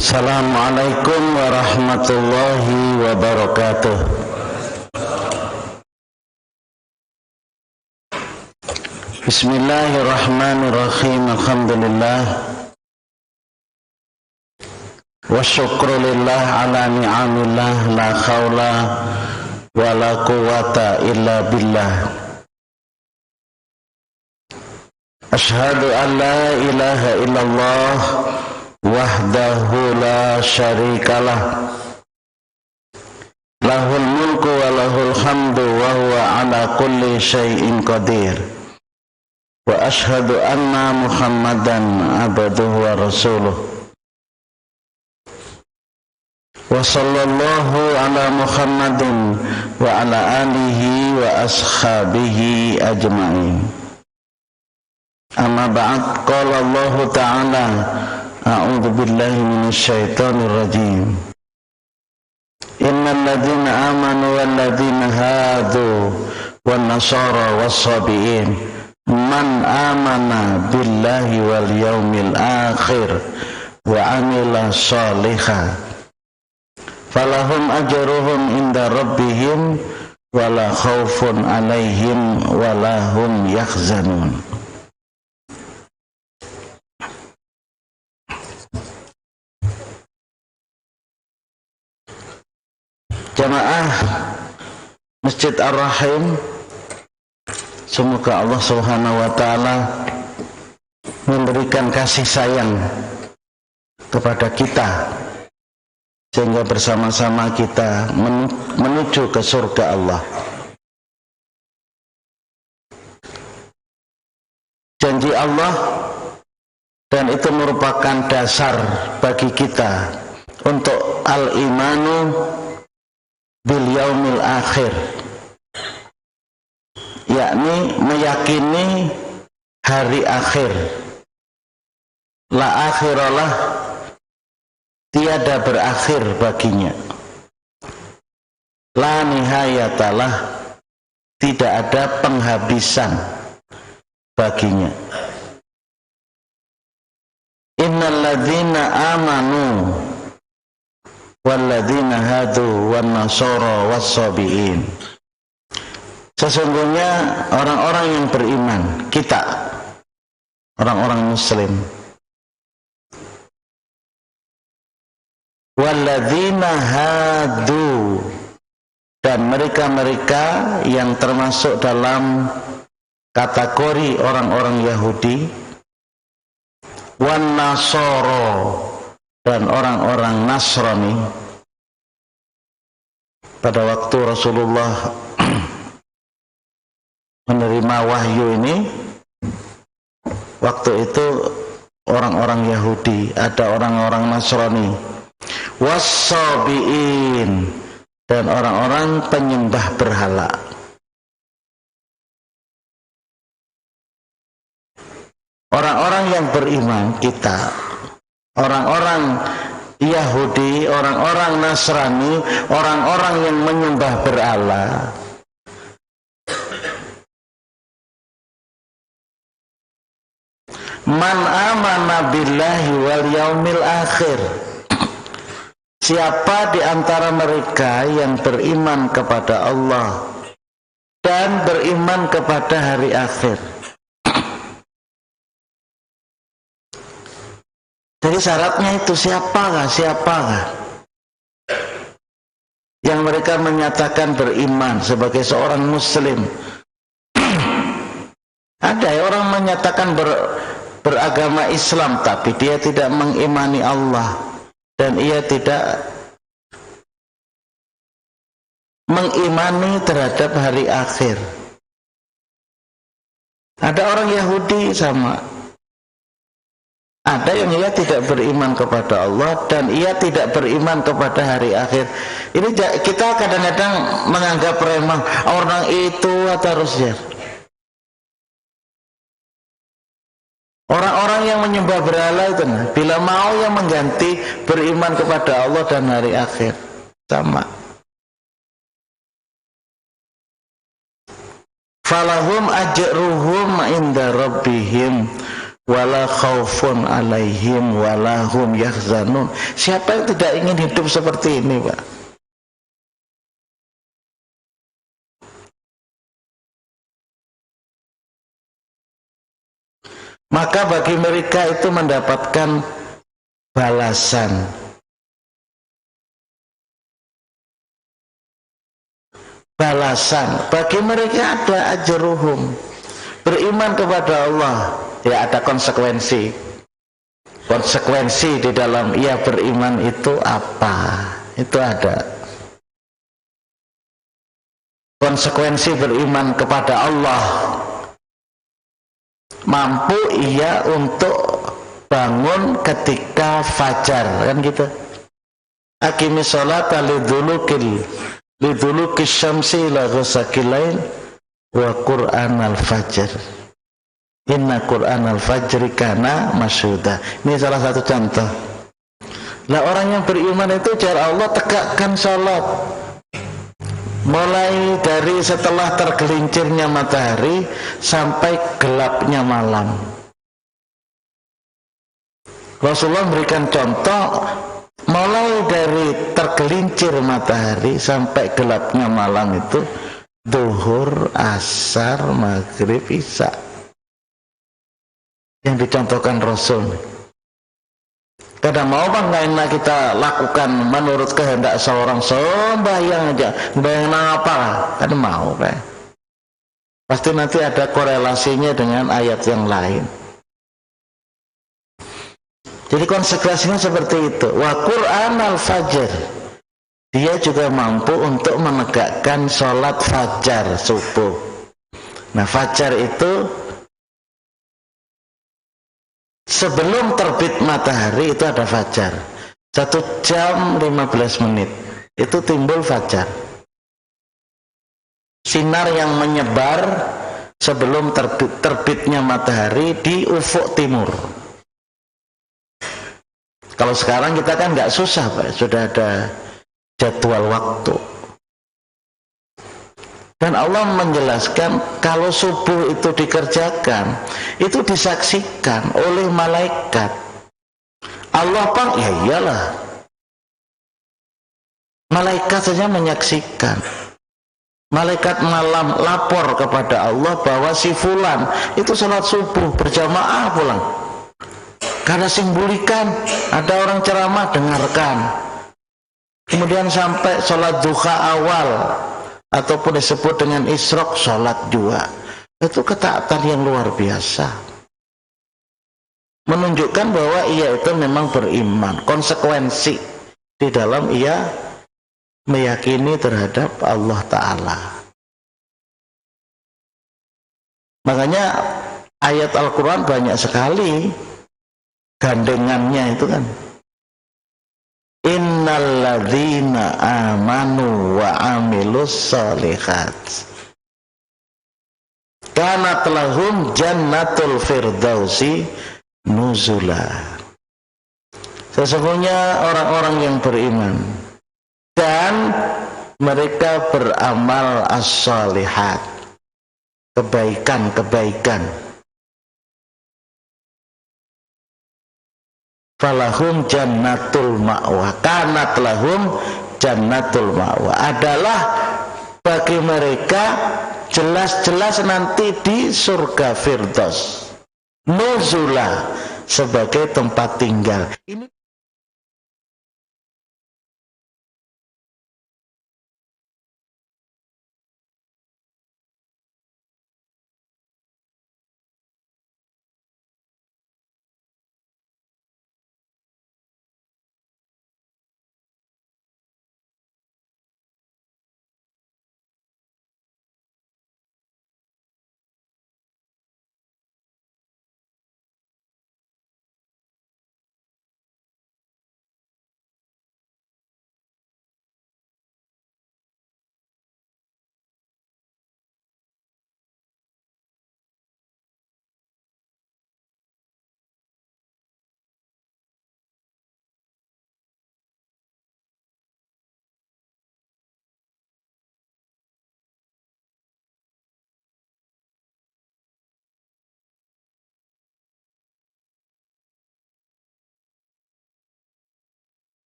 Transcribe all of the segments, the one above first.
Assalamualaikum warahmatullahi wabarakatuh. Bismillahirrahmanirrahim. Alhamdulillah wa syukrulillah ala ni'amillah, la khawla wa la quwata illa billah. Ashhadu an la ilaha illallah wahdahu la syarikalah, lahul mulku wa lahul hamdu wa huwa ala kulli syai'in qadir. Wa ashhadu anna Muhammadan abduhu wa rasuluh. Wa sallallahu ala Muhammadin wa ala alihi wa ashabihi ajma'in. Amma ba'd, qala Allah ta'ala, a'udzu billahi minasyaitonir rajim. Innal ladzina amanu wal ladzina hadu wan nasara was-sabiin man amana billahi wal yaumil akhir wa amila shalihan falahum ajruhum inda rabbihim wala khaufun alaihim wala hum yahzanun. Jamaah Masjid Ar-Rahim, semoga Allah Subhanahu wa ta'ala memberikan kasih sayang kepada kita sehingga bersama-sama kita menuju ke surga Allah. Janji Allah, dan itu merupakan dasar bagi kita untuk al-imanu bil yaumil akhir, yakni meyakini hari akhir. La akhiralah, tiada berakhir baginya. La nihayatalah, tidak ada penghabisan baginya. Innal ladzina amanu walladzina hadu wan nasara was-sabiin. Sesungguhnya orang-orang yang beriman, kita orang-orang muslim, walladzina hadu, dan mereka-mereka yang termasuk dalam kategori orang-orang Yahudi, wan nasara, dan orang-orang Nasrani. Pada waktu Rasulullah menerima wahyu ini, waktu itu orang-orang Yahudi, ada orang-orang Nasrani, was-sabiin, dan orang-orang penyembah berhala. Orang-orang yang beriman, kita orang-orang Yahudi, orang-orang Nasrani, orang-orang yang menyembah berhala, man amana billahi wal yaumil akhir, siapa di antara mereka yang beriman kepada Allah dan beriman kepada hari akhir. Jadi syaratnya itu siapakah yang mereka menyatakan beriman sebagai seorang muslim. Ada orang menyatakan beragama Islam tapi dia tidak mengimani Allah dan ia tidak mengimani terhadap hari akhir. Ada orang Yahudi sama, ada yang ia tidak beriman kepada Allah dan ia tidak beriman kepada hari akhir. Ini kita kadang-kadang menganggap remeh orang itu harusnya. Orang-orang yang menyembah berhala itu, bila mau yang mengganti beriman kepada Allah dan hari akhir, sama. Falahum ajruhum inda rabbihim wala khaufun alaihim wala hum yahzanun. Siapa yang tidak ingin hidup seperti ini, Pak? Maka bagi mereka itu mendapatkan balasan. Bagi mereka ada ajruhum. Beriman kepada Allah, ya ada konsekuensi. Konsekuensi di dalam ia beriman itu apa? Itu ada. Konsekuensi beriman kepada Allah, mampu ia untuk bangun ketika fajar, kan gitu. Aqimis sholata lidulukis syamsi ila ghasaqil lail wa qur'anal fajr. Inna qur'anal fajri kana masyhuda. Ini salah satu contoh. Nah, orang yang beriman itu cara Allah tegakkan salat. Mulai dari setelah tergelincirnya matahari sampai gelapnya malam. Rasulullah memberikan contoh mulai dari tergelincir matahari sampai gelapnya malam itu zuhur, asar, maghrib, isya. Yang dicontohkan Rasul. Kadang mau bangga kita lakukan menurut kehendak seorang, sembahyang aja, sembahyang apa? Kan mau, kan? Pasti nanti ada korelasinya dengan ayat yang lain. Jadi konsekuensinya seperti itu. Wa Qur'anal fajr. Dia juga mampu untuk menegakkan sholat fajar subuh. Nah, fajar itu sebelum terbit matahari itu ada fajar. 1 jam 15 menit itu timbul fajar. Sinar yang menyebar sebelum terbitnya matahari di ufuk timur. Kalau sekarang kita kan nggak susah, Pak, sudah ada jadwal waktu. Dan Allah menjelaskan kalau subuh itu dikerjakan, itu disaksikan oleh malaikat. Allah Pak, ya iyalah. Malaikat saja menyaksikan. Malaikat malam lapor kepada Allah bahwa si fulan itu sholat subuh berjamaah pulang. Karena simbulikan, ada orang ceramah, dengarkan. Kemudian sampai sholat duha awal, ataupun disebut dengan isyraq, sholat juga. Itu ketaatan yang luar biasa. Menunjukkan bahwa ia itu memang beriman. Konsekuensi di dalam ia meyakini terhadap Allah Ta'ala. Makanya ayat Al-Quran banyak sekali gandengannya itu kan. Innalladzina amanu wa amilus sholihat kanat lahum jannatul firdausi nuzula. Sesungguhnya orang-orang yang beriman dan mereka beramal as-sholihat, kebaikan-kebaikan, falahum jannatul ma'wa, kanat lahum jannatul ma'wa, adalah bagi mereka jelas-jelas nanti di surga Firdaus, nuzula, sebagai tempat tinggal. Ini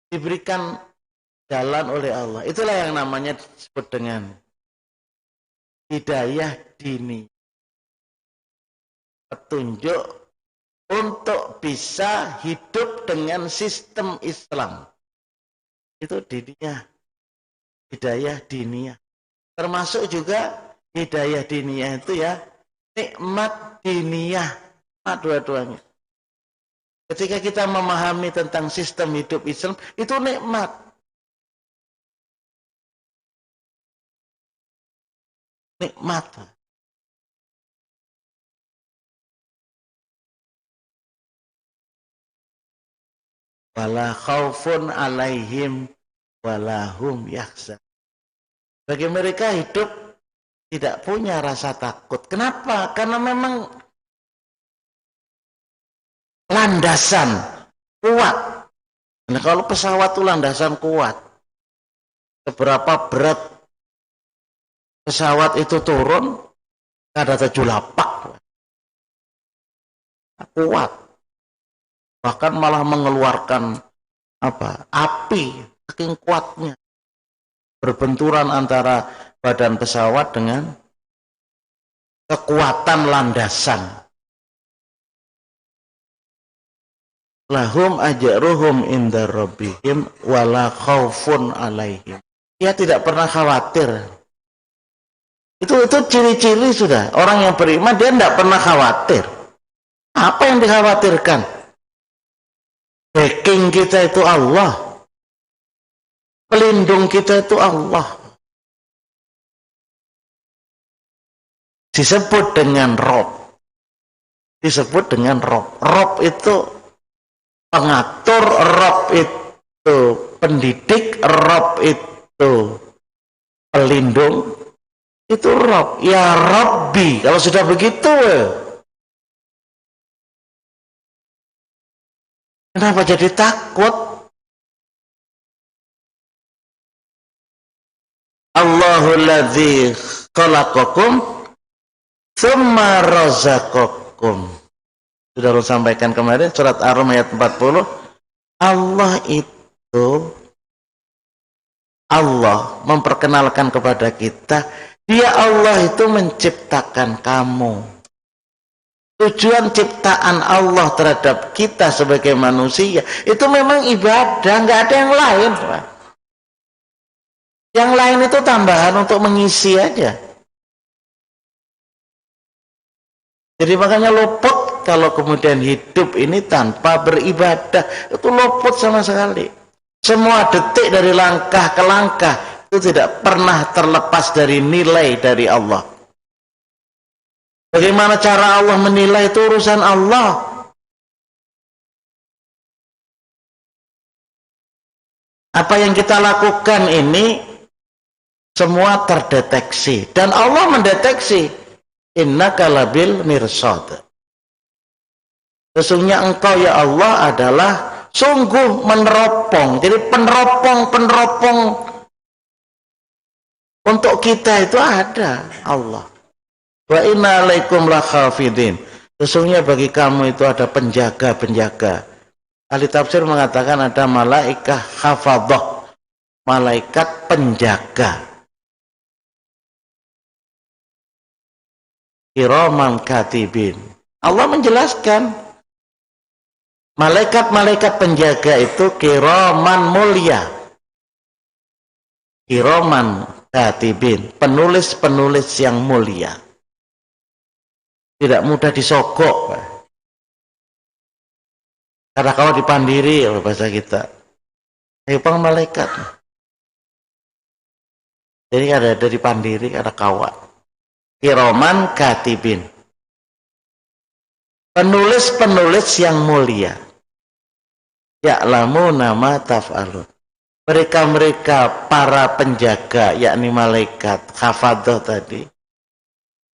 diberikan jalan oleh Allah. Itulah yang namanya disebut dengan hidayah dini. Petunjuk untuk bisa hidup dengan sistem Islam. Itu diniyah. Hidayah diniyah. Termasuk juga hidayah diniyah itu ya nikmat diniyah. Nah, dua-duanya. Ketika kita memahami tentang sistem hidup Islam, itu nikmat. Nikmat. Wala khaufun alaihim walahum yahzan. Bagi mereka hidup tidak punya rasa takut. Kenapa? Karena memang landasan kuat. Nah, kalau pesawat itu landasan kuat, seberapa berat pesawat itu turun, ada 7 lapak. Kuat. Bahkan malah mengeluarkan api saking kuatnya, berbenturan antara badan pesawat dengan kekuatan landasan. Lahum ajruhum inda rabbihim wala khaufun alaihim. Dia tidak pernah khawatir. Itu ciri-ciri sudah orang yang beriman, dia tidak pernah khawatir. Apa yang dikhawatirkan? Backing kita itu Allah, pelindung kita itu Allah. Disebut dengan Rob. Disebut dengan Rob. Rob itu pengatur, Rob itu pendidik, Rob itu pelindung. Itu Rob. Ya Rabbi. Kalau sudah begitu, kenapa jadi takut? Allahul ladzi khalaqakum tsumma razaqakum. Sudah lu sampaikan kemarin surat Ar-Rum ayat 40. Allah memperkenalkan kepada kita, dia Allah itu menciptakan kamu. Tujuan ciptaan Allah terhadap kita sebagai manusia itu memang ibadah, nggak ada yang lain. Yang lain itu tambahan untuk mengisi aja. Jadi makanya luput kalau kemudian hidup ini tanpa beribadah, itu luput sama sekali. Semua detik dari langkah ke langkah itu tidak pernah terlepas dari nilai dari Allah. Bagaimana cara Allah menilai, itu urusan Allah. Apa yang kita lakukan ini semua terdeteksi dan Allah mendeteksi. Innaka labil mirsad. Sesungguhnya engkau ya Allah adalah sungguh meneropong. Jadi peneropong untuk kita itu ada Allah. Wa inna alaikum lakhafidin. Sesungguhnya bagi kamu itu ada penjaga-penjaga. Ahli tafsir mengatakan ada malaikah hafadhah, malaikat penjaga. Kiraman katibin. Allah menjelaskan malaikat-malaikat penjaga itu kiraman mulia. Kiraman katibin, penulis-penulis yang mulia. Tidak mudah disogok. Karena kalau dipandiri oleh bahasa kita. Pang malaikat. Jadi ada dari pandiri, ada kawat. Kiraman katibin. Penulis-penulis yang mulia. Ya'lamu nama taf'alun. Mereka-mereka para penjaga, yakni malaikat, hafadhah tadi.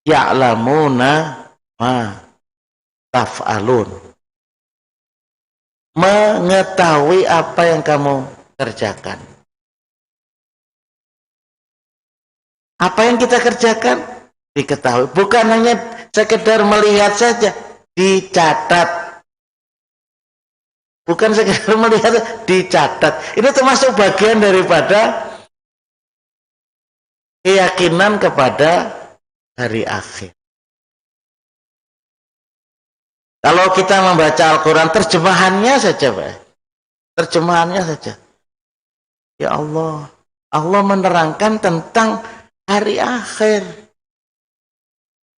Ya'lamuna ma taf'alun, mengetahui apa yang kamu kerjakan. Apa yang kita kerjakan diketahui, bukan hanya sekedar melihat saja, dicatat. Bukan sekedar melihat, dicatat. Ini termasuk bagian daripada keyakinan kepada hari akhir. Kalau kita membaca Al-Quran, terjemahannya saja, Pak. Terjemahannya saja. Ya Allah, Allah menerangkan tentang hari akhir.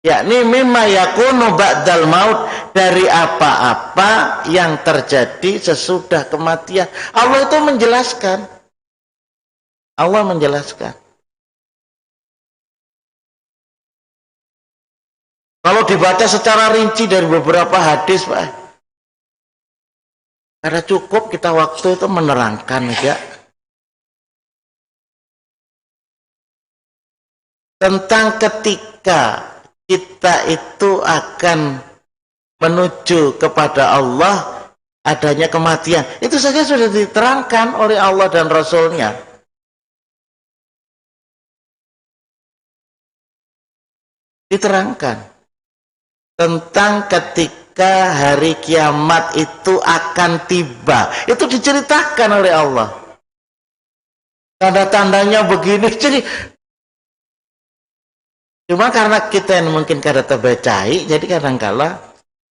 Yakni mimma yakunu ba'dal maut, dari apa-apa yang terjadi sesudah kematian. Allah itu menjelaskan. Allah menjelaskan. Kalau dibaca secara rinci dari beberapa hadis, Pak, karena cukup kita waktu itu menerangkan ya tentang ketika kita itu akan menuju kepada Allah, adanya kematian. Itu saja sudah diterangkan oleh Allah dan Rasul-Nya. Diterangkan tentang ketika hari kiamat itu akan tiba. Itu diceritakan oleh Allah. Tanda-tandanya begini. Jadi cuma karena kita yang mungkin kada terbacai, jadi kadang-kala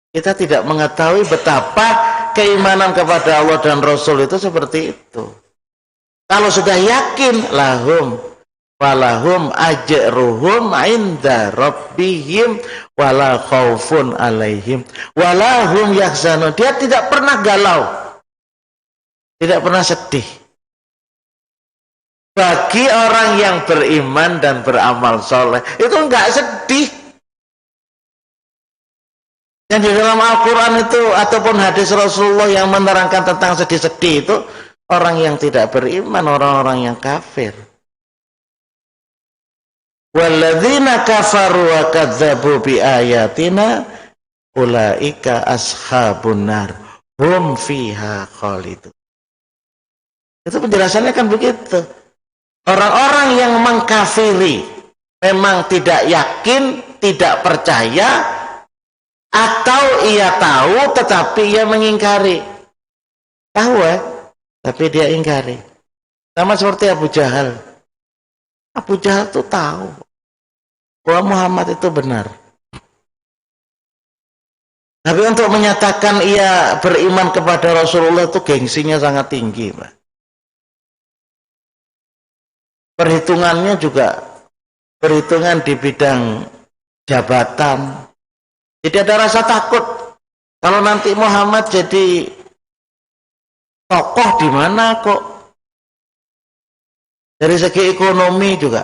kita tidak mengetahui betapa keimanan kepada Allah dan Rasul itu seperti itu. Kalau sudah yakin, lahum walahum ajruhum inda rabbihim wala khaufun alaihim walahum yahzanun. Dia tidak pernah galau, tidak pernah sedih. Bagi orang yang beriman dan beramal soleh itu enggak sedih. Yang di dalam Al-Quran itu ataupun hadis Rasulullah yang menerangkan tentang sedih-sedih itu orang yang tidak beriman, orang-orang yang kafir. Walladzina kafaru wa kadzdzabu biayatina ulaika ashabun nar hum fiha khalidun. Itu penjelasannya kan begitu. Orang-orang yang mengkafiri, memang tidak yakin, tidak percaya, atau ia tahu tetapi ia mengingkari. Tahu tapi dia ingkari. Sama seperti Abu Jahal. Abu Jahal itu tahu bahwa Muhammad itu benar. Tapi untuk menyatakan ia beriman kepada Rasulullah itu gengsinya sangat tinggi, Pak. Perhitungannya juga perhitungan di bidang jabatan. Jadi ada rasa takut kalau nanti Muhammad jadi tokoh di mana kok. Dari segi ekonomi juga.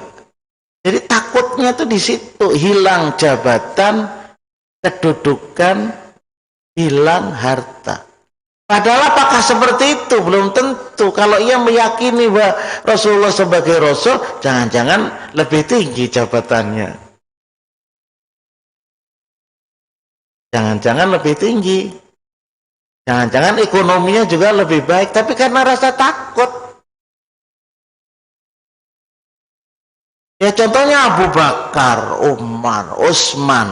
Jadi takutnya tuh di situ, hilang jabatan, kedudukan, hilang harta. Padahal apakah seperti itu? Belum tentu. Kalau ia meyakini bahwa Rasulullah sebagai Rasul, jangan-jangan lebih tinggi jabatannya. Jangan-jangan lebih tinggi. Jangan-jangan ekonominya juga lebih baik. Tapi karena rasa takut. Ya contohnya Abu Bakar, Umar, Utsman.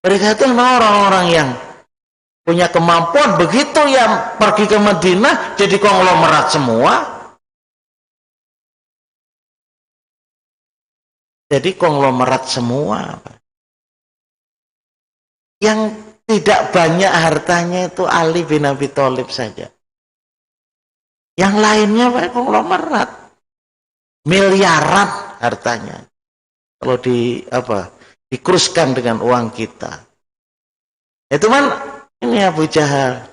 Mereka itu orang-orang yang punya kemampuan. Begitu yang pergi ke Madinah jadi konglomerat semua. Jadi konglomerat semua. Yang tidak banyak hartanya itu Ali bin Abi Thalib saja. Yang lainnya Pak konglomerat. Miliaran hartanya. Kalau dikuruskan dengan uang kita. Itu kan ini Abu Jahal.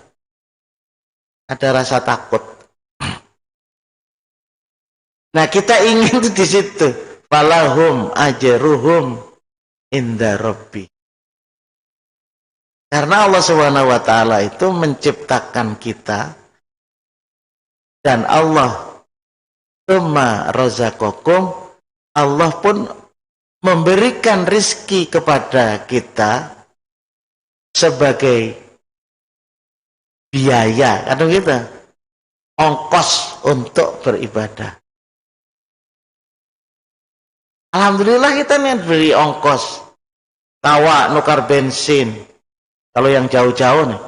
Ada rasa takut. Nah, kita ingin di situ. Falahum ajruhum inda rabbi. Karena Allah Subhanahu wa taala itu menciptakan kita dan Allah tsumma razaqakum, Allah pun memberikan rizki kepada kita sebagai biaya, kan kita ongkos untuk beribadah. Alhamdulillah kita nih beri ongkos tawa nukar bensin kalau yang jauh-jauh nih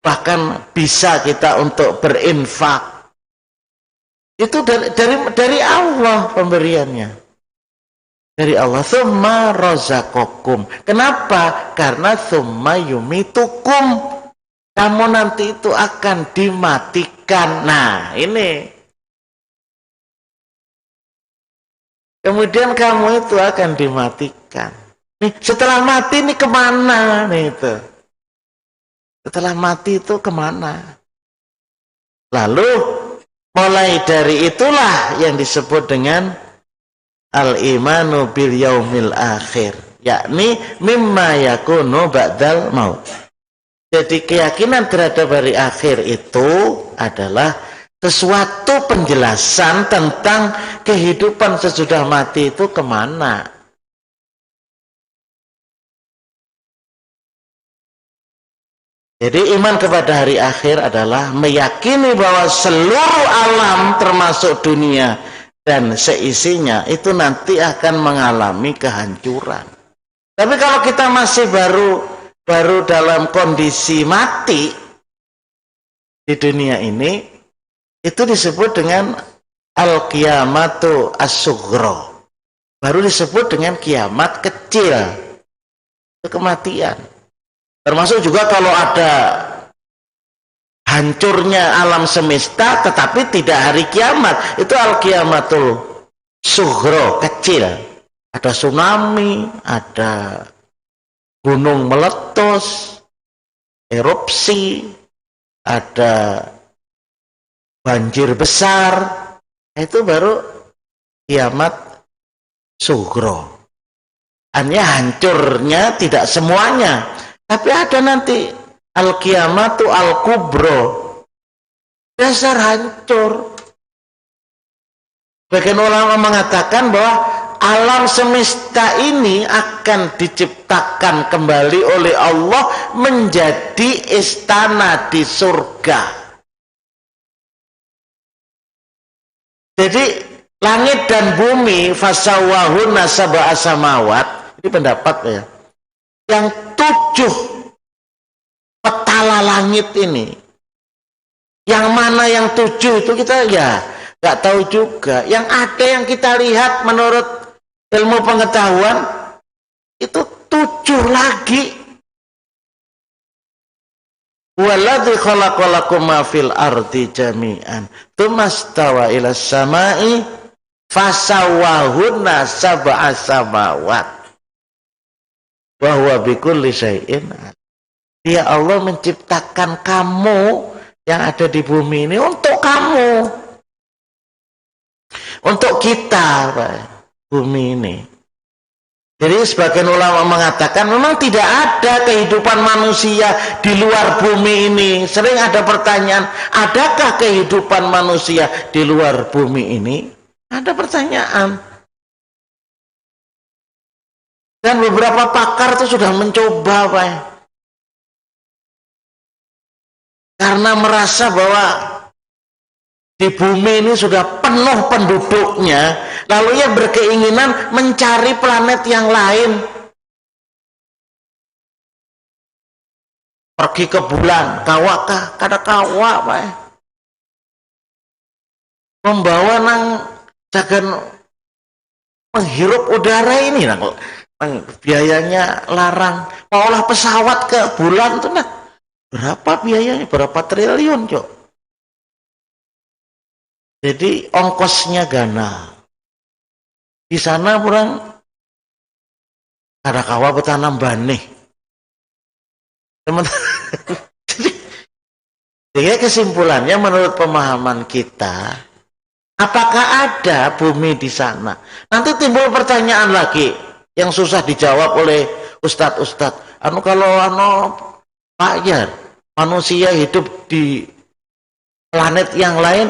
bahkan bisa kita untuk berinfak. Itu dari Allah pemberiannya. Dari Allah. Tsumma razaqakum. Kenapa? Karena tsumma yumitukum. Kamu nanti itu akan dimatikan. Nah, ini. Kemudian kamu itu akan dimatikan. Nih, setelah mati ini kemana? Nih itu. Setelah mati itu kemana? Lalu mulai dari itulah yang disebut dengan al-imanu bil yaumil akhir, yakni mimma yakunu ba'dal maut. Jadi keyakinan terhadap hari akhir itu adalah sesuatu penjelasan tentang kehidupan sesudah mati itu kemana. Jadi iman kepada hari akhir adalah meyakini bahwa seluruh alam termasuk dunia dan seisinya itu nanti akan mengalami kehancuran. Tapi kalau kita masih baru dalam kondisi mati di dunia ini, itu disebut dengan al-qiyamatu as-sughra. Baru disebut dengan kiamat kecil. Itu kematian. Termasuk juga kalau ada hancurnya alam semesta tetapi tidak hari kiamat, itu al-qiyamatul sughra, kecil. Ada tsunami, ada gunung meletus, erupsi, ada banjir besar, itu baru kiamat sughra. Hanya hancurnya tidak semuanya, tapi ada nanti al-qiyamatu al-kubro, dasar hancur. Bagian ulama mengatakan bahwa alam semesta ini akan diciptakan kembali oleh Allah menjadi istana di surga. Jadi langit dan bumi fasawwahunna sab'a samawat, ini pendapat ya, yang 7 petala langit ini, yang mana yang 7 itu kita ya nggak tahu juga. Yang ada yang kita lihat menurut ilmu pengetahuan itu 7 lagi. Waladzi khalaqalakum ma fil ardi jami'an tsumastawa ila samai fasawwahunna sab'a samawat wa huwa bikulli syai'in. Ya Allah menciptakan kamu yang ada di bumi ini untuk kamu, untuk kita, Pak, bumi ini. Jadi sebagian ulama mengatakan memang tidak ada kehidupan manusia di luar bumi ini. Sering ada pertanyaan, adakah kehidupan manusia di luar bumi ini? Ada pertanyaan. Dan beberapa pakar itu sudah mencoba, Pak. Karena merasa bahwa di bumi ini sudah penuh penduduknya, lalu ia berkeinginan mencari planet yang lain. Pergi ke bulan, kawakah? Kada kawak, Pak. Membawa nang jagan menghirup udara ini, nang biayanya larang. Maulah pesawat ke bulan tuh, nah berapa biayanya? Berapa triliun, Cok? Jadi ongkosnya ganal. Di sana kurang ada kawa petanam banih. Jadi kesimpulannya menurut pemahaman kita, apakah ada bumi di sana? Nanti timbul pertanyaan lagi yang susah dijawab oleh ustadz-ustadz. Kalau Pak Jar, manusia hidup di planet yang lain,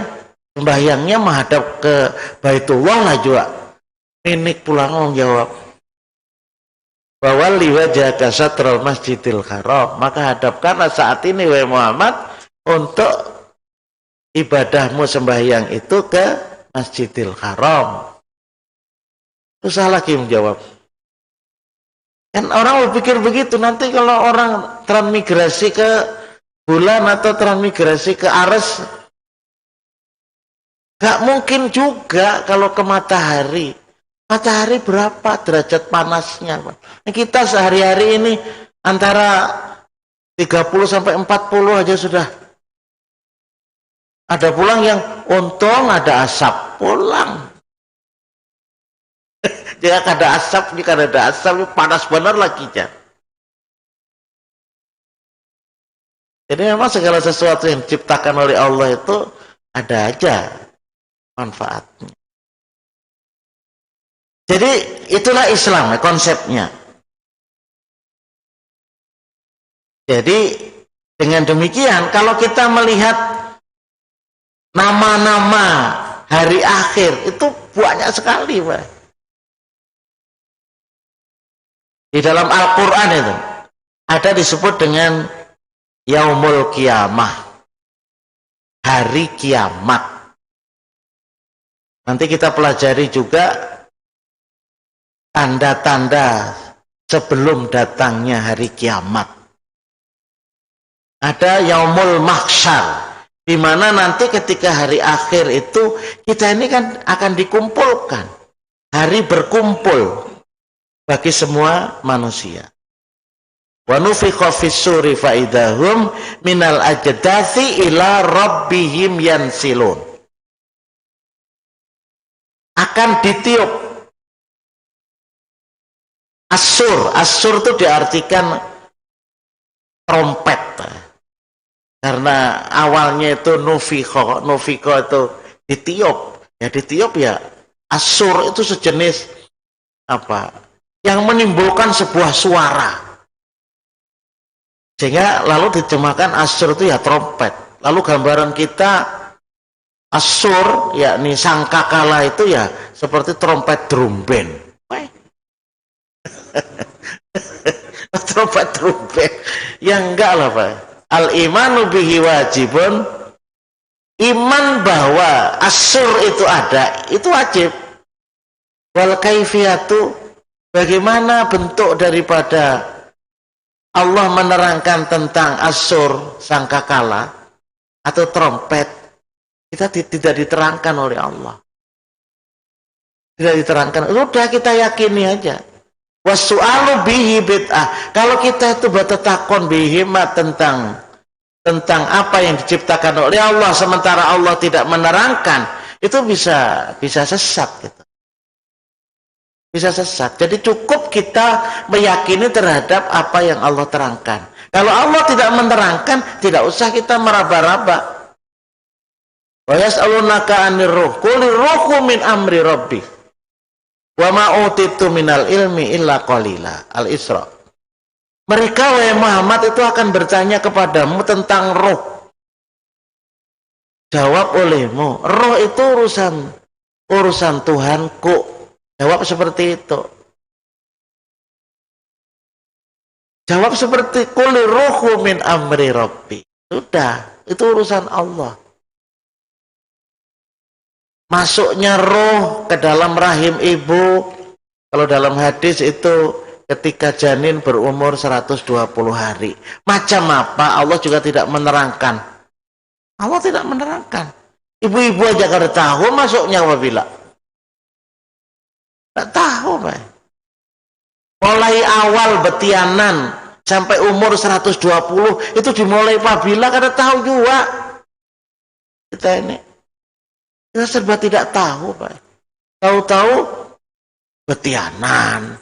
sembahyangnya menghadap ke Baitullah lah juga. Ini pulang menjawab bahwa liwajhaka satrul masjidil haram, maka hadapkanlah saat ini wahai Muhammad untuk ibadahmu sembahyang itu ke Masjidil Haram. Susah lagi menjawab. Kan orang berpikir begitu, nanti kalau orang transmigrasi ke bulan atau transmigrasi ke Ares? Gak mungkin juga kalau ke matahari. Matahari berapa derajat panasnya? Kita sehari-hari ini antara 30 sampai 40 aja sudah. Ada pulang yang untung ada asap pulang. Jika ada asap, panas benar lagi ya. Jadi memang segala sesuatu yang diciptakan oleh Allah itu ada aja manfaatnya. Jadi itulah Islam konsepnya. Jadi dengan demikian kalau kita melihat nama-nama hari akhir itu banyak sekali, Pak. Di dalam Al-Quran itu ada disebut dengan Yaumul Qiyamah, hari kiamat. Nanti kita pelajari juga tanda-tanda sebelum datangnya hari kiamat. Ada Yaumul Mahsyar, di mana nanti ketika hari akhir itu kita ini kan akan dikumpulkan, hari berkumpul bagi semua manusia. Wa nufikha fis-suri fa idahum minal ajdathi ila rabbihim yansilun. Akan ditiup As-sur itu diartikan trompet. Karena awalnya itu nufikha itu ditiup. Ya ditiup ya. As-sur itu sejenis apa? Yang menimbulkan sebuah suara. Sehingga lalu diterjemahkan as-sur itu ya trompet. Lalu gambaran kita as-sur yakni sangkakala itu ya seperti trompet drum band. Trompet drum band. Ya enggak lah, Pak. Al-imanu bihi wajibun. Iman bahwa as-sur itu ada, itu wajib. Wal kaifiyatu, bagaimana bentuk daripada Allah menerangkan tentang as-sur, sangkakala atau trompet, kita tidak diterangkan oleh Allah. Tidak diterangkan. Sudah kita yakini aja. Wasu'alu bihi bid'ah. Kalau kita itu bertakon bihima tentang apa yang diciptakan oleh Allah sementara Allah tidak menerangkan, itu bisa sesat gitu. Bisa sesat. Jadi cukup kita meyakini terhadap apa yang Allah terangkan. Kalau Allah tidak menerangkan, tidak usah kita meraba-raba. Wa yas'alunaka 'anir ruh, qulir ruhu min amri rabbi. Wa ma utitu minal ilmi illa qalila. Al-Isra. Mereka wahai Muhammad itu akan bertanya kepadamu tentang roh. Jawab olehmu, roh itu urusan Tuhanku. Jawab seperti itu. Jawab seperti qulir ruhu min amri rabbi. Sudah, itu urusan Allah. Masuknya roh ke dalam rahim ibu, kalau dalam hadis itu ketika janin berumur 120 hari. Macam apa? Allah juga tidak menerangkan. Allah tidak menerangkan. Ibu-ibu aja kalau tahu masuknya apabila. Tidak tahu, Pak. Mulai awal betianan sampai umur 120 itu dimulai apabila kada tahu juga. Kita serba tidak tahu, Pak. Tahu-tahu betianan.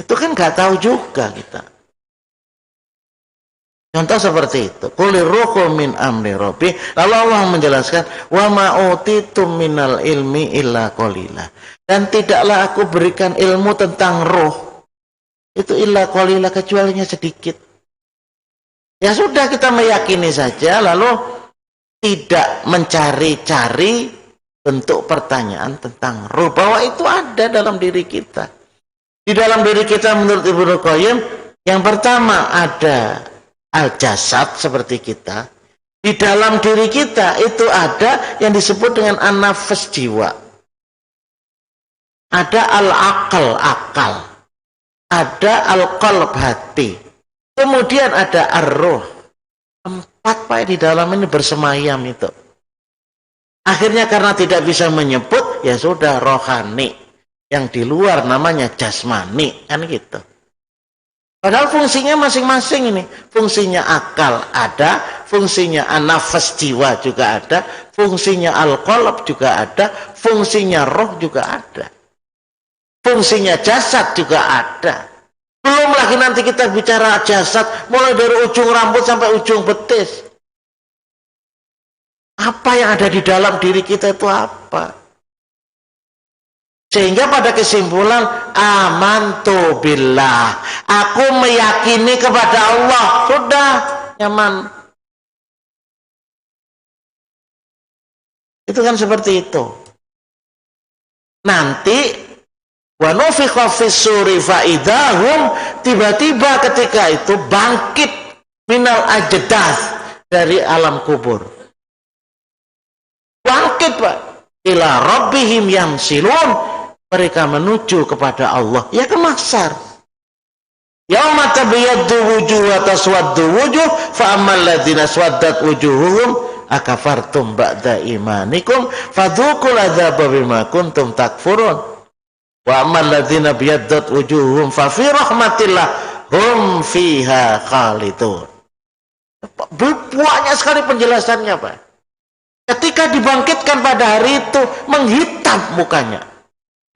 Itu kan nggak tahu juga kita. Contoh seperti itu. Qulir ruhu min amri rabbi. Lalu Allah menjelaskan, wa ma utitum minal ilmi illa qalila. Dan tidaklah aku berikan ilmu tentang roh. Itu illa qalila, kecualinya sedikit. Ya sudah, kita meyakini saja, lalu tidak mencari-cari bentuk pertanyaan tentang roh, bahwa itu ada dalam diri kita. Di dalam diri kita menurut Ibnu Qayyim, yang pertama ada al-jasad seperti kita. Di dalam diri kita itu ada yang disebut dengan an-nafs, jiwa. Ada al-aqal, akal. Ada al-qalb, hati. Kemudian ada ar-ruh. 4 Pak di dalam ini bersemayam itu. Akhirnya karena tidak bisa menyebut, ya sudah rohani. Yang di luar namanya jasmani, kan gitu. Padahal fungsinya masing-masing ini. Fungsinya akal ada, fungsinya nafas jiwa juga ada, fungsinya al-qalb juga ada, fungsinya roh juga ada. Fungsinya jasad juga ada. Belum lagi nanti kita bicara jasad, mulai dari ujung rambut sampai ujung betis. Apa yang ada di dalam diri kita itu apa? Sehingga pada kesimpulan, amantu billah. Aku meyakini kepada Allah. Sudah, nyaman. Itu kan seperti itu. Nanti, wa nufikha fis-suri fa idahum, tiba-tiba ketika itu bangkit minal ajdath, dari alam kubur. Bangkit, Pak. Ila rabbihim yamsilun. Mereka menuju kepada Allah. Ya ke mahsyar. Yauma tabyaddu wujuh wa taswaddu wujuh fa ammal ladzina swaddat wujuhuhum akafartum ba'da imanikum fadzuqul adzaba bima kuntum takfurun. Wa ammal ladzina biyaddat wujuhuhum fa fi rahmatillah hum fiha khalidun. Banyak sekali penjelasannya, Pak. Ketika dibangkitkan pada hari itu menghitam mukanya,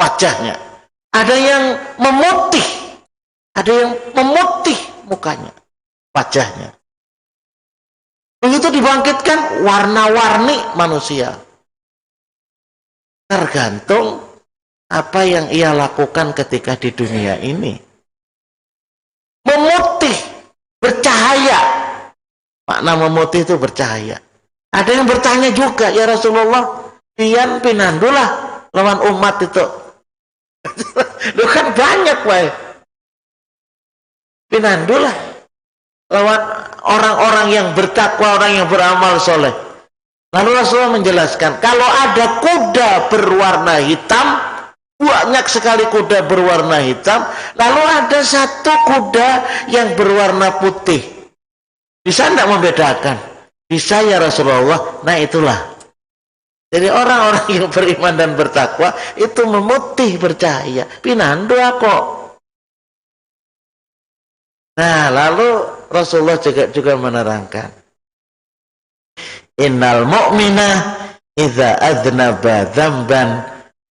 wajahnya. Ada yang memutih. Ada yang memutih mukanya, wajahnya. Begitu dibangkitkan, warna-warni manusia. Tergantung apa yang ia lakukan ketika di dunia ini. Memutih, bercahaya. Makna memutih itu bercahaya. Ada yang bertanya juga, ya Rasulullah, pian pinandulah lawan umat itu. Lu kan banyak, Pak. Pinandulah lawan orang-orang yang bertakwa, orang yang beramal soleh. Lalu Rasulullah menjelaskan, kalau ada kuda berwarna hitam, banyak sekali kuda berwarna hitam, lalu ada satu kuda yang berwarna putih. Bisa tidak membedakan? Bisa ya Rasulullah. Nah itulah. Jadi orang-orang yang beriman dan bertakwa itu memutih bercahaya. Pinandu kok. Nah lalu Rasulullah juga menerangkan. Innal mu'mina idza adnaba dzamban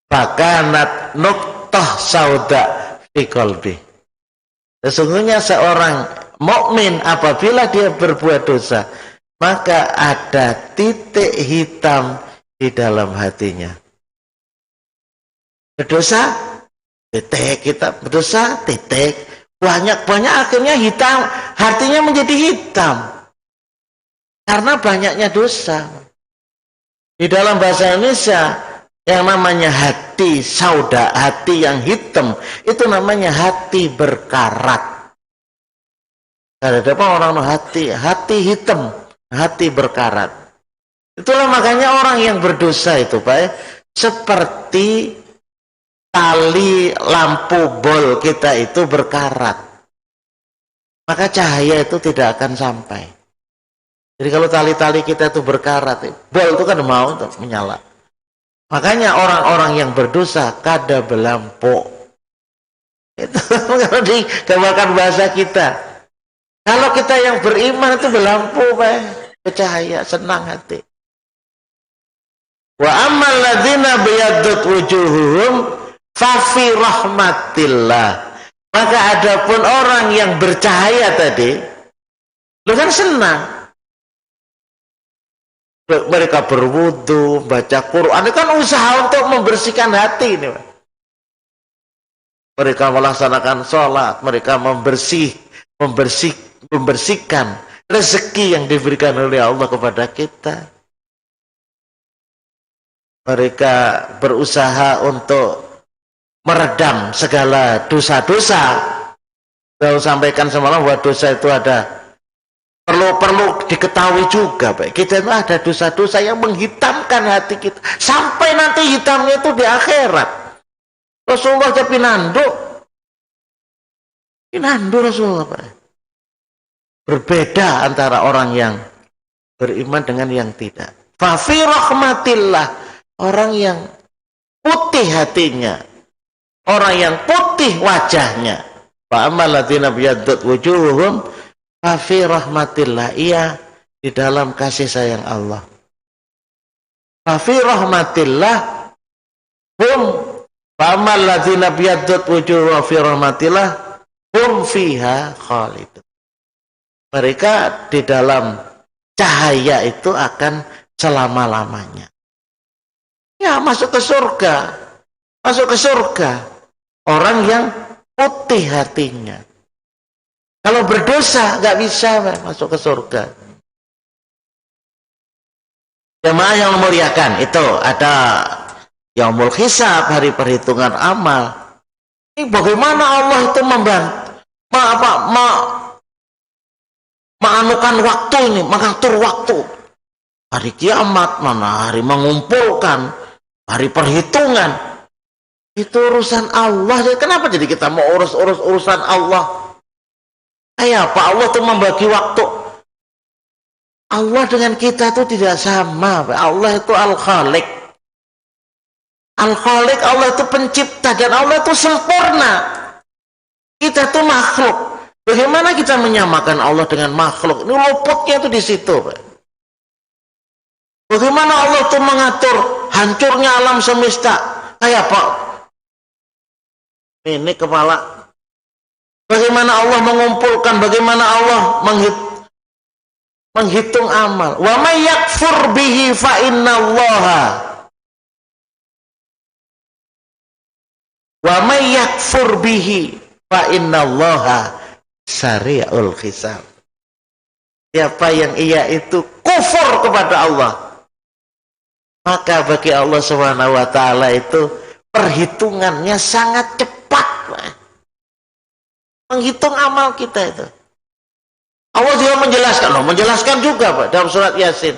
fakanat nuqtah sauda fi qalbi. Sesungguhnya seorang mukmin apabila dia berbuat dosa, maka ada titik hitam di dalam hatinya. Berdosa, titik kita berdosa, titik. Banyak-banyak akhirnya hitam, hatinya menjadi hitam. Karena banyaknya dosa. Di dalam bahasa Indonesia, yang namanya hati sauda, hati yang hitam, itu namanya hati berkarat. Ada apa orang hati hitam, hati berkarat. Itulah makanya orang yang berdosa itu, Pak, seperti tali lampu bol kita itu berkarat. Maka cahaya itu tidak akan sampai. Jadi kalau tali-tali kita itu berkarat, bol itu kan mau untuk menyala. Makanya orang-orang yang berdosa kada belampuk. Itu kalau digambarkan bahasa kita. Kalau kita yang beriman itu berlampu, Pak, bercahaya, senang hati. Wa ammal ladzina biyaddat wujuhuhum fa fi rahmatillah. Maka adapun orang yang bercahaya tadi, lu kan senang. Mereka berwudu, baca Quran, itu kan usaha untuk membersihkan hati ini, Pak. Mereka melaksanakan sholat, mereka membersihkan rezeki yang diberikan oleh Allah kepada kita. Mereka berusaha untuk meredam segala dosa-dosa. Saya sampaikan semalam bahwa dosa itu ada perlu diketahui juga, Pak. Kita itu ada dosa-dosa yang menghitamkan hati kita sampai nanti hitamnya itu di akhirat. Rasulullah aja pinandu Rasulullah, Pak. Berbeda antara orang yang beriman dengan yang tidak. Fa fi rahmatillah, orang yang putih hatinya, orang yang putih wajahnya. Fa ammal ladzina biyaddat wujuhum fa fi rahmatillah, ia di dalam kasih sayang Allah. Fa fi rahmatillah hum, fa ammal ladzina biyaddat wujuhum fi rahmatillah hum fiha khalidun. Mereka di dalam cahaya itu akan selama-lamanya. Ya, masuk ke surga. Masuk ke surga. Orang yang putih hatinya. Kalau berdosa, nggak bisa masuk ke surga. Jemaah yang memuliakan, itu ada yaumul hisab, hari perhitungan amal. Ini bagaimana Allah itu menganukan waktu ini, mengatur waktu. Hari kiamat, mana hari mengumpulkan, hari perhitungan. Itu urusan Allah. Kenapa jadi kita mau urus urusan Allah? Kayak apa Allah tuh membagi waktu? Allah dengan kita itu tidak sama. Allah itu Al-Khaliq. Al-Khaliq, Allah itu pencipta, dan Allah itu sempurna. Kita itu makhluk. Bagaimana kita menyamakan Allah dengan makhluk? Ini luputnya itu di situ, Pak. Bagaimana Allah itu mengatur hancurnya alam semesta? Kayak Pak, ini kepala. Bagaimana Allah mengumpulkan? Bagaimana Allah menghitung amal? Wa may yakfur bihi fa innallaha. Wa may yakfur bihi fa innallaha syari'ul hisab. Siapa yang ia itu kufur kepada Allah, maka bagi Allah Subhanahu wa taala itu perhitungannya sangat cepat. Menghitung amal kita itu. Allah juga menjelaskan juga Pak dalam surat Yasin.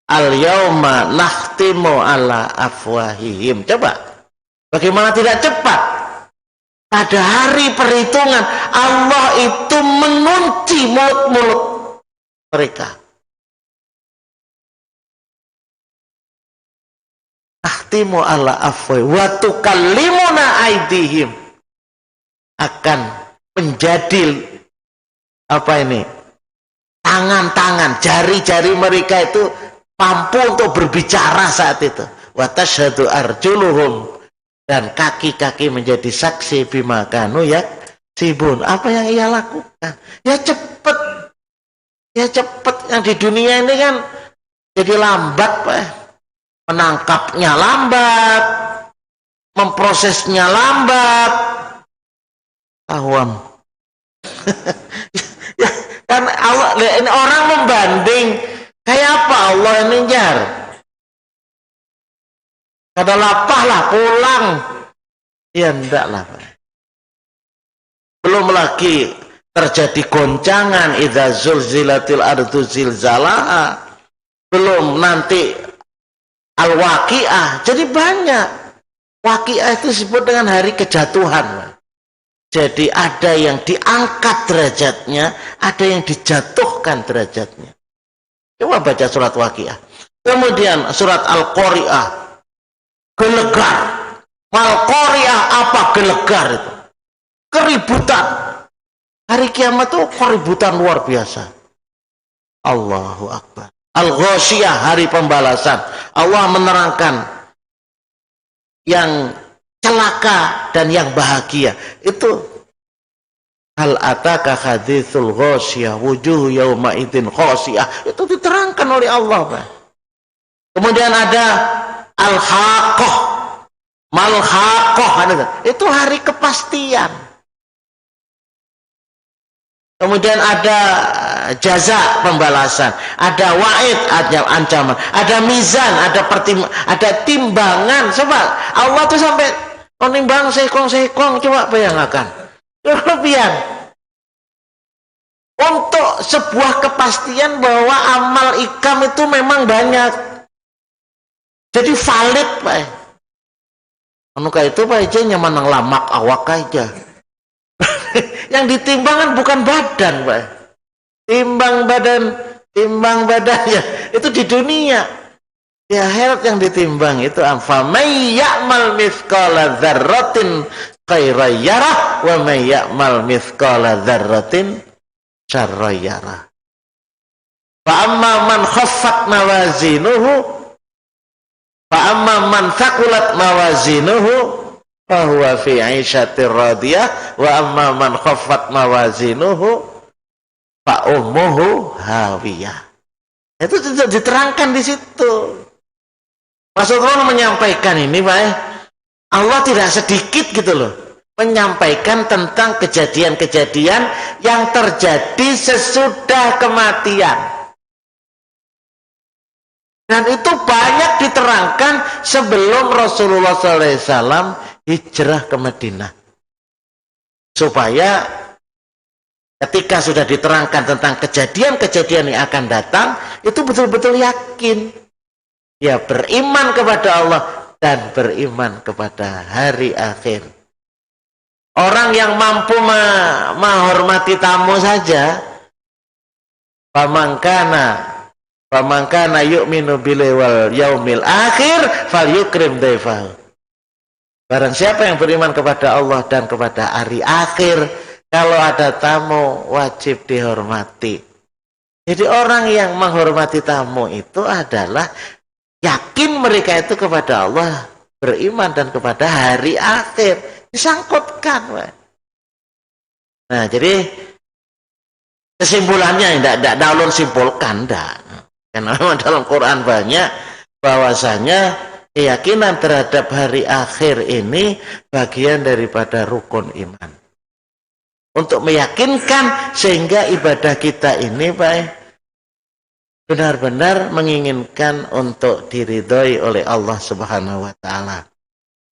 Al-yauma nakhtimu ala afwahihim. Coba, bagaimana tidak cepat? Pada hari perhitungan, Allah itu mengunci mulut-mulut mereka. Ahtimu ala afwai wa tukallimuna aydihim. Akan menjadi tangan-tangan, jari-jari mereka itu mampu untuk berbicara saat itu. Wa tashhadu arjuluhum, dan kaki-kaki menjadi saksi bima kanu ya sibun, apa yang ia lakukan. Ya cepet yang di dunia ini kan jadi lambat Pak. Menangkapnya lambat, memprosesnya lambat. Awam. Ya, kan Allah, ini orang membanding kayak apa Allah ini jar. Kada lapah lah pulang. Ya enggak lah Pak. Belum lagi terjadi goncangan idza zulzilatil ardu zilzalaha. Belum nanti al-waqiah. Jadi banyak. Waqiah itu disebut dengan hari kejatuhan Pak. Jadi ada yang diangkat derajatnya, ada yang dijatuhkan derajatnya. Coba baca surat Waqiah. Kemudian surat Al-Qari'ah. Gelegar. Al-Qari'ah apa gelegar itu? Keributan. Hari kiamat itu keributan luar biasa. Allahu Akbar. Al-Ghasyiyah, hari pembalasan. Allah menerangkan yang celaka dan yang bahagia. Itu hal ataka haditsul ghasyiyah wujuh yauma idzin khasiyah. Itu diterangkan oleh Allah Pak. Kemudian ada al-haqqah, mal-haqqah, itu hari kepastian. Kemudian ada jaza, pembalasan, ada wa'id, ada ancaman, ada mizan, ada timbangan. Coba Allah tuh sampai menimbang sekong-sekong, coba bayangkan. Kelebihan. Untuk sebuah kepastian bahwa amal ikam itu memang banyak. Jadi valid Pak. Anuka itu Pak aja nyaman lamak awak aja. Yang ditimbangkan bukan badan Pak. timbang badannya itu di dunia. Di akhirat yang ditimbang itu apa? May ya'mal mithqala dzarratin khairan yarah wa may ya'mal mithqala dzarratin syarran yarah. Fa amma man khaffat mawazinuhu fa amma man thaqulat mawazinuhu fa huwa fi 'ishatir radiyah wa amma man khaffat mawazinuhu fa ummuhu hawiyah. Itu diterangkan di situ. Rasulullah menyampaikan ini, Pak, Allah tidak sedikit gitu loh menyampaikan tentang kejadian-kejadian yang terjadi sesudah kematian. Dan itu banyak diterangkan sebelum Rasulullah SAW hijrah ke Madinah. Supaya ketika sudah diterangkan tentang kejadian-kejadian yang akan datang, itu betul-betul yakin. Ya, beriman kepada Allah dan beriman kepada hari akhir. Orang yang mampu menghormati tamu saja, pamangkana yu'minu billahi wal yaumil akhir falyukrim daifahu. Barang siapa yang beriman kepada Allah dan kepada hari akhir, kalau ada tamu wajib dihormati. Jadi orang yang menghormati tamu itu adalah yakin mereka itu kepada Allah, beriman dan kepada hari akhir. Disangkutkan. Nah, jadi kesimpulannya tidak ulun simpulkan, tidak. Karena dalam Quran banyak bahwasanya keyakinan terhadap hari akhir ini bagian daripada rukun iman. Untuk meyakinkan sehingga ibadah kita ini baik benar-benar menginginkan untuk diridhoi oleh Allah Subhanahu wa taala.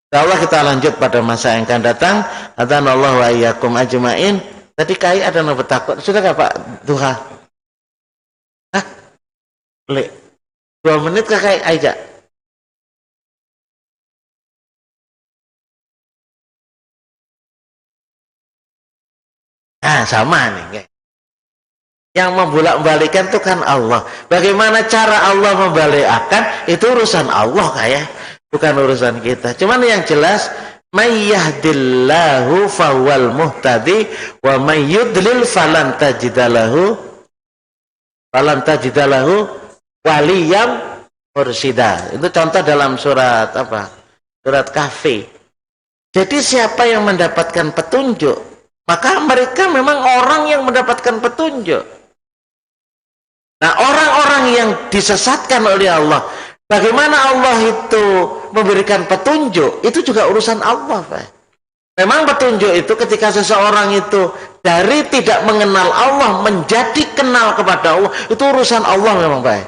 Insyaallah kita lanjut pada masa yang akan datang. Hadanallahu wa iyyakum ajmain. Tadi kai ada yang bertakut. Sudah enggak Pak Duha? Hah? 2 menit kah kai aja? Nah, sama nih. Yang membolak-balikan itu kan Allah. Bagaimana cara Allah membalikkan itu urusan Allah kayak, bukan urusan kita. Cuman yang jelas, may yahdillahu fawwal muhtadi wa may yudlil falan tajidalahu waliyam mursida. Itu contoh dalam surat apa? Surat Kahfi. Jadi siapa yang mendapatkan petunjuk, maka mereka memang orang yang mendapatkan petunjuk. Nah, orang-orang yang disesatkan oleh Allah, bagaimana Allah itu memberikan petunjuk, itu juga urusan Allah, Pak. Memang petunjuk itu ketika seseorang itu dari tidak mengenal Allah menjadi kenal kepada Allah, itu urusan Allah memang, Pak.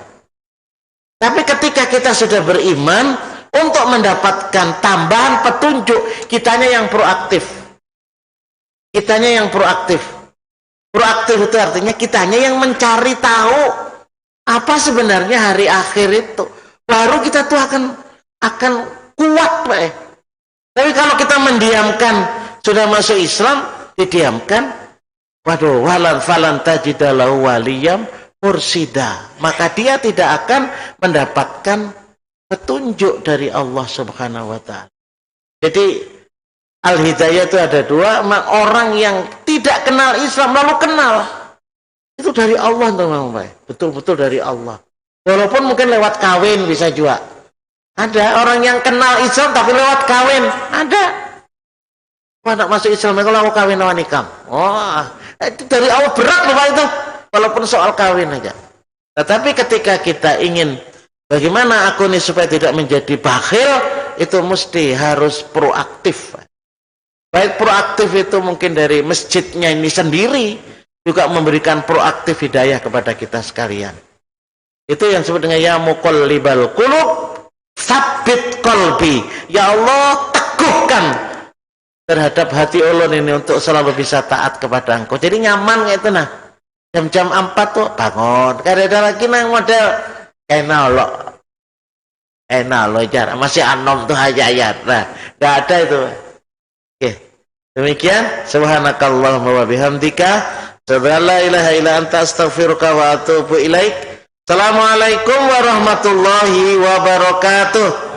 Tapi ketika kita sudah beriman, untuk mendapatkan tambahan petunjuk, kitanya yang proaktif. Kitanya yang proaktif. Proaktif itu artinya kitanya yang mencari tahu apa sebenarnya hari akhir itu. Baru kita tuh akan kuat, Pak. Tapi kalau kita mendiamkan, sudah masuk Islam, didiamkan, waduh, falan tajidalahu waliyam mursida. Maka dia tidak akan mendapatkan petunjuk dari Allah Subhanahu wa taala. Jadi al-hidayah itu ada 2, orang yang tidak kenal Islam lalu kenal. Itu dari Allah teman-teman, Pak. Betul-betul dari Allah. Walaupun mungkin lewat kawin bisa juga. Ada orang yang kenal Islam tapi lewat kawin. Ada. Wah, nak masuk Islam kalau aku kawin sama nikah. Oh, itu dari Allah, berat loh Pak itu. Walaupun soal kawin aja. Tetapi ketika kita ingin bagaimana aku ini supaya tidak menjadi bakhil, itu mesti harus proaktif. Baik proaktif itu mungkin dari masjidnya ini sendiri juga memberikan proaktif hidayah kepada kita sekalian. Itu yang disebut dengan ya muqallibal qulub tsabbit qalbi. Ya Allah, teguhkan terhadap hati ulun ini untuk selalu bisa taat kepada Engkau. Jadi nyaman kayak itu nah. Jam-jam 4 tuh bangun. Kada lagi nang model enak lo jar masih anom tuh ayat. Nah, enggak ada itu. Oke. Demikian subhanakallahumma wa bihamdika la ilaha illa anta astaghfiruka wa atubu ilaik. Assalamualaikum warahmatullahi wabarakatuh.